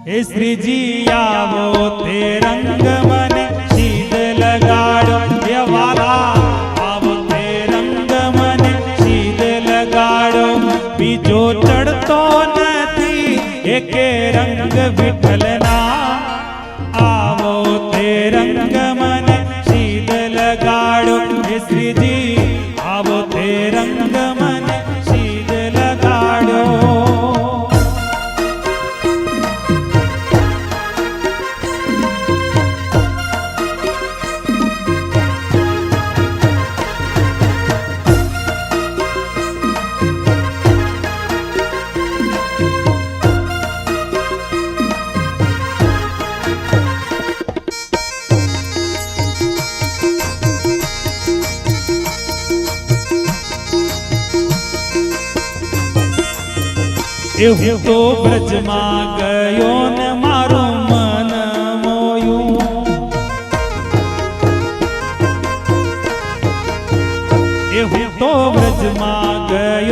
हे श्रीजी आवो ते रंग मने शीद लगाड़ो ये वाला आवो ते रंग मने शीद लगाड़ो बीजो चढ़तो नथी एके रंग विठलना आवो ते रंग मने शीद लगाड़ो हे श्रीजी आवो ते रंग मने शीद लगाड़ो। એવું તો બ્રજમાં ગયો ને મારું મન મોયું એવું તો બ્રજમાં ગયો